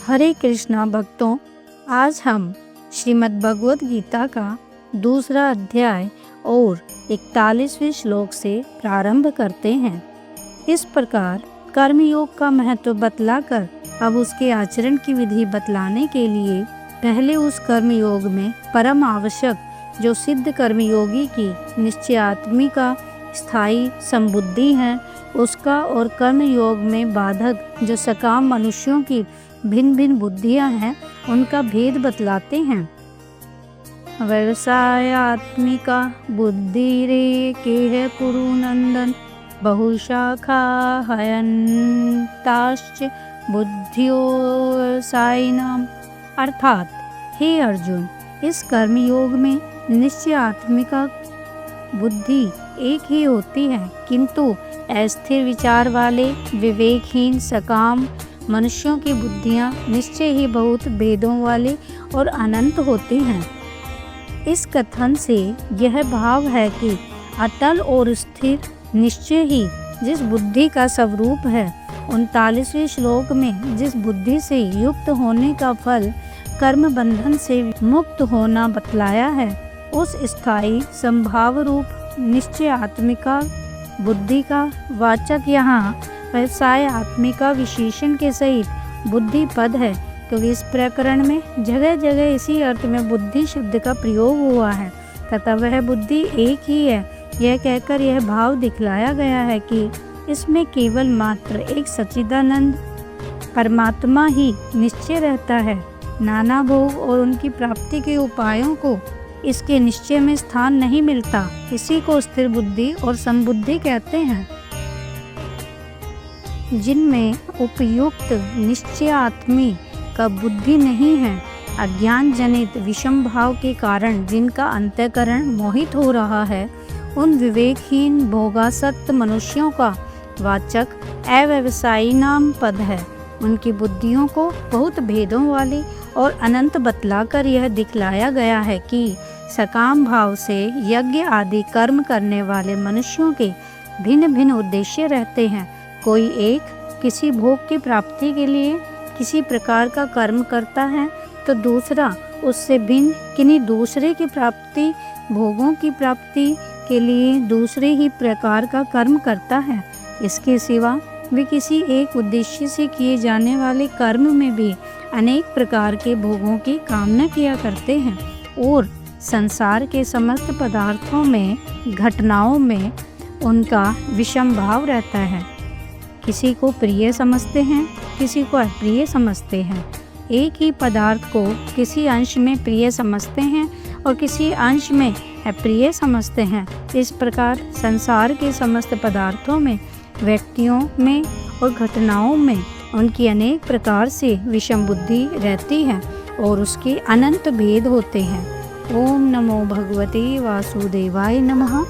हरे कृष्णा भक्तों, आज हम श्रीमद् भगवद गीता का दूसरा अध्याय और 41वें श्लोक से प्रारंभ करते हैं। इस प्रकार कर्मयोग का महत्व बतलाकर अब उसके आचरण की विधि बतलाने के लिए पहले उस कर्मयोग में परम आवश्यक जो सिद्ध कर्मयोगी की निश्चयात्मिका स्थायी संबुद्धि है उसका और कर्मयोग में बाधक जो सकाम मनुष्यों की भिन्न भिन्न बुद्धियां हैं उनका भेद बतलाते हैं। व्यवसायात्मिका बुद्धि रे के कुरुनंदन बहुशाखा हयंताश्च बुद्धियो व्यवसायिनाम। अर्थात हे अर्जुन, इस कर्मयोग में निश्चयात्मिका बुद्धि एक ही होती है, किंतु अस्थिर विचार वाले विवेकहीन सकाम मनुष्यों की बुद्धियां निश्चय ही बहुत भेदों वाले और अनंत होती हैं। इस कथन से यह भाव है कि अटल और स्थिर निश्चय ही जिस बुद्धि का स्वरूप है, 39वें श्लोक में जिस बुद्धि से युक्त होने का फल कर्म बंधन से मुक्त होना बतलाया है, उस स्थायी संभाव रूप निश्चय आत्मिका बुद्धि का वाचक यहाँ व्यवसाय आत्मिका विशेषण के सहित बुद्धि पद है, क्योंकि इस प्रकरण में जगह जगह इसी अर्थ में बुद्धि शब्द का प्रयोग हुआ है तथा वह बुद्धि एक ही है। यह कहकर यह भाव दिखलाया गया है कि इसमें केवल मात्र एक सच्चिदानंद परमात्मा ही निश्चय रहता है। नाना भोग और उनकी प्राप्ति के उपायों को इसके निश्चय में स्थान नहीं मिलता। इसी को स्थिर बुद्धि और संबुद्धि कहते हैं, जिनमें उपयुक्त निश्चयात्मी का बुद्धि नहीं है। अज्ञान जनित विषम भाव के कारण जिनका अंतःकरण मोहित हो रहा है, उन विवेकहीन भोगासक्त मनुष्यों का वाचक अव्यवसायी नाम पद है। उनकी बुद्धियों को बहुत भेदों वाली और अनंत बतलाकर यह दिखलाया गया है कि सकाम भाव से यज्ञ आदि कर्म करने वाले मनुष्यों के भिन्न भिन्न उद्देश्य रहते हैं। कोई एक किसी भोग की प्राप्ति के लिए किसी प्रकार का कर्म करता है, तो दूसरा उससे भिन्न किन्हीं दूसरे की प्राप्ति भोगों की प्राप्ति के लिए दूसरे ही प्रकार का कर्म करता है। इसके सिवा वे किसी एक उद्देश्य से किए जाने वाले कर्म में भी अनेक प्रकार के भोगों की कामना किया करते हैं और संसार के समस्त पदार्थों में घटनाओं में उनका विषम भाव रहता है। किसी को प्रिय समझते हैं, किसी को अप्रिय समझते हैं। एक ही पदार्थ को किसी अंश में प्रिय समझते हैं और किसी अंश में अप्रिय समझते हैं। इस प्रकार संसार के समस्त पदार्थों में, व्यक्तियों में और घटनाओं में उनकी अनेक प्रकार से विषम बुद्धि रहती है और उसके अनंत भेद होते हैं। ओम नमो भगवते वासुदेवाय नमः।